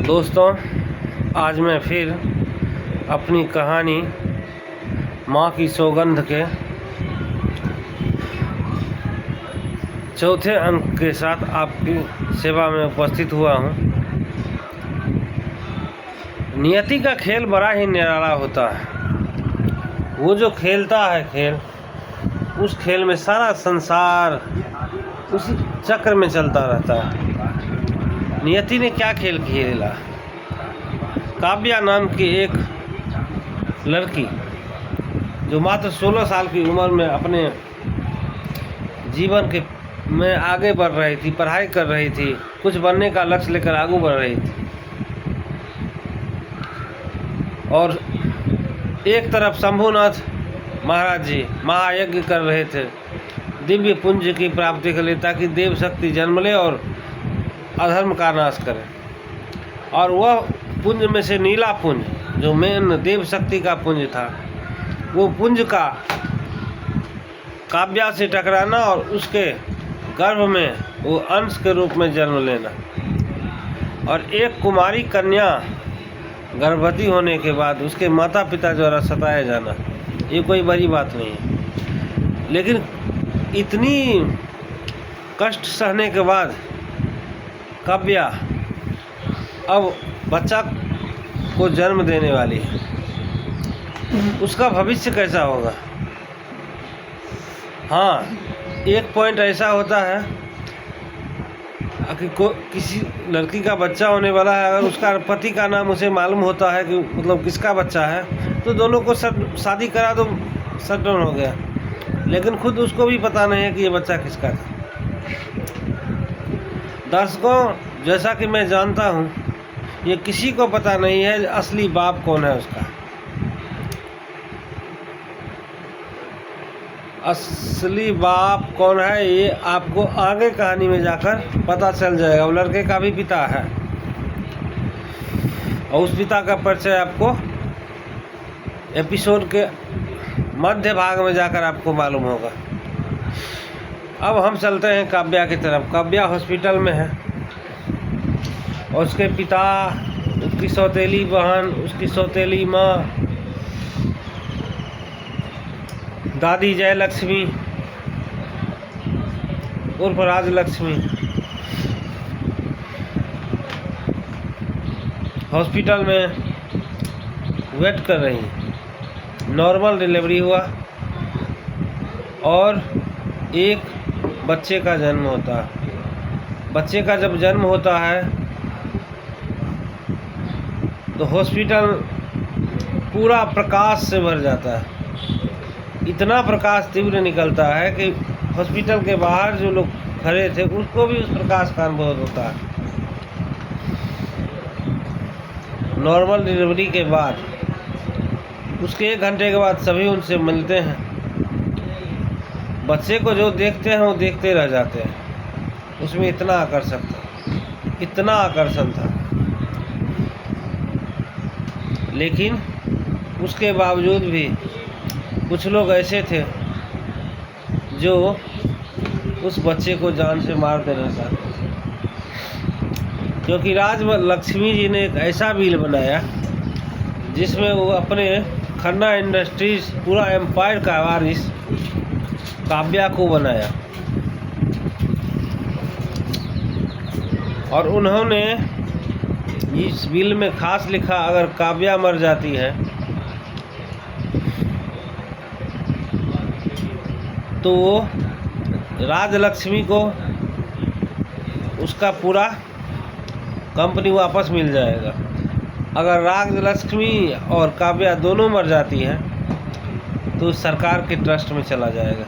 दोस्तों, आज मैं फिर अपनी कहानी माँ की सौगंध के चौथे अंक के साथ आपकी सेवा में उपस्थित हुआ हूँ। नियति का खेल बड़ा ही निराला होता है। वो जो खेलता है खेल, उस खेल में सारा संसार उसी चक्र में चलता रहता है। नियति ने क्या खेल खेला? काव्या नाम की एक लड़की जो मात्र 16 साल की उम्र में अपने जीवन के में आगे बढ़ रही थी, पढ़ाई कर रही थी, कुछ बनने का लक्ष्य लेकर आगे बढ़ रही थी। और एक तरफ शंभुनाथ महाराज जी महायज्ञ कर रहे थे दिव्य पुंज की प्राप्ति के लिए, ताकि देव शक्ति जन्म ले और अधर्म का नाश करे। और वह पुंज में से नीला पुंज जो मेन देव शक्ति का पुंज था, वो पुंज का काव्या से टकराना और उसके गर्भ में वो अंश के रूप में जन्म लेना। और एक कुमारी कन्या गर्भवती होने के बाद उसके माता पिता द्वारा सताया जाना, ये कोई बड़ी बात नहीं है। लेकिन इतनी कष्ट सहने के बाद काव्या अब बच्चा को जन्म देने वाली है। उसका भविष्य कैसा होगा? हाँ, एक पॉइंट ऐसा होता है कि किसी लड़की का बच्चा होने वाला है, अगर उसका पति का नाम उसे मालूम होता है कि मतलब किसका बच्चा है, तो दोनों को शादी करा दो, शट डाउन हो गया। लेकिन खुद उसको भी पता नहीं है कि ये बच्चा किसका था। दर्शकों, जैसा कि मैं जानता हूँ, ये किसी को पता नहीं है असली बाप कौन है उसका। असली बाप कौन है ये आपको आगे कहानी में जाकर पता चल जाएगा। वो लड़के का भी पिता है और उस पिता का परिचय आपको एपिसोड के मध्य भाग में जाकर आपको मालूम होगा। अब हम चलते हैं काव्या की तरफ। काव्या हॉस्पिटल में है और उसके पिता, उसकी सौतेली बहन, उसकी सौतेली माँ, दादी जयलक्ष्मी उर्फ राजलक्ष्मी हॉस्पिटल में वेट कर रही हैं। नॉर्मल डिलीवरी हुआ और एक बच्चे का जन्म होता है। बच्चे का जब जन्म होता है तो हॉस्पिटल पूरा प्रकाश से भर जाता है। इतना प्रकाश तीव्र निकलता है कि हॉस्पिटल के बाहर जो लोग खड़े थे उसको भी उस प्रकाश का अनुभव होता है। नॉर्मल डिलीवरी के बाद उसके 1 घंटे के बाद सभी उनसे मिलते हैं। बच्चे को जो देखते हैं वो देखते रह जाते हैं। उसमें इतना आकर्षण था। लेकिन उसके बावजूद भी कुछ लोग ऐसे थे जो उस बच्चे को जान से मार देना चाहते थे, क्योंकि राजलक्ष्मी जी ने एक ऐसा बिल बनाया जिसमें वो अपने खन्ना इंडस्ट्रीज पूरा एम्पायर का वारिस काव्या को बनाया। और उन्होंने इस बिल में खास लिखा, अगर काव्या मर जाती है तो वो राजलक्ष्मी को उसका पूरा कंपनी वापस मिल जाएगा। अगर राजलक्ष्मी और काव्या दोनों मर जाती हैं तो सरकार के ट्रस्ट में चला जाएगा।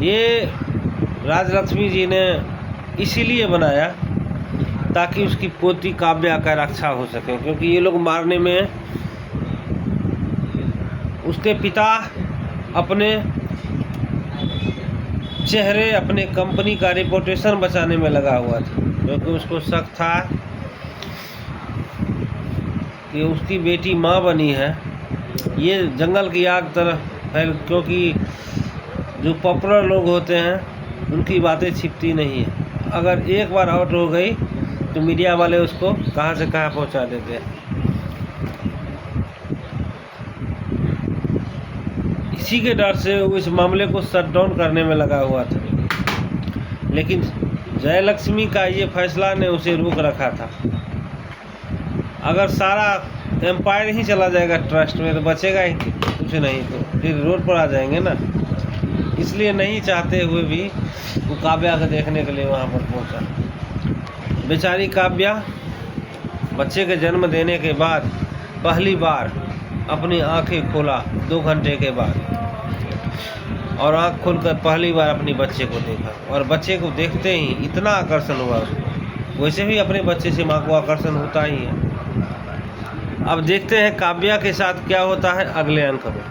ये राजलक्ष्मी जी ने इसीलिए बनाया ताकि उसकी पोती काव्या का रक्षा हो सके, क्योंकि ये लोग मारने में, उसके पिता अपने चेहरे, अपने कंपनी का रिपोर्टेशन बचाने में लगा हुआ था, क्योंकि उसको शक था कि उसकी बेटी माँ बनी है। ये जंगल की आग तरह फैल, क्योंकि जो पॉपुलर लोग होते हैं उनकी बातें छिपती नहीं है। अगर एक बार आउट हो गई तो मीडिया वाले उसको कहाँ से कहाँ पहुँचा देते हैं। इसी के डर से वो इस मामले को शट डाउन करने में लगा हुआ था, लेकिन जयलक्ष्मी का ये फैसला ने उसे रोक रखा था। अगर सारा एम्पायर ही चला जाएगा ट्रस्ट में तो बचेगा ही कुछ नहीं, तो फिर रोड पर आ जाएंगे ना। इसलिए नहीं चाहते हुए भी वो काव्या को देखने के लिए वहाँ पर पहुँचा। बेचारी काव्या बच्चे के जन्म देने के बाद पहली बार अपनी आंखें खोला 2 घंटे के बाद, और आंख खोलकर पहली बार अपने बच्चे को देखा, और बच्चे को देखते ही इतना आकर्षण हुआ उसको। वैसे भी अपने बच्चे से माँ को आकर्षण होता ही है। अब देखते हैं काव्या के साथ क्या होता है अगले अंक में।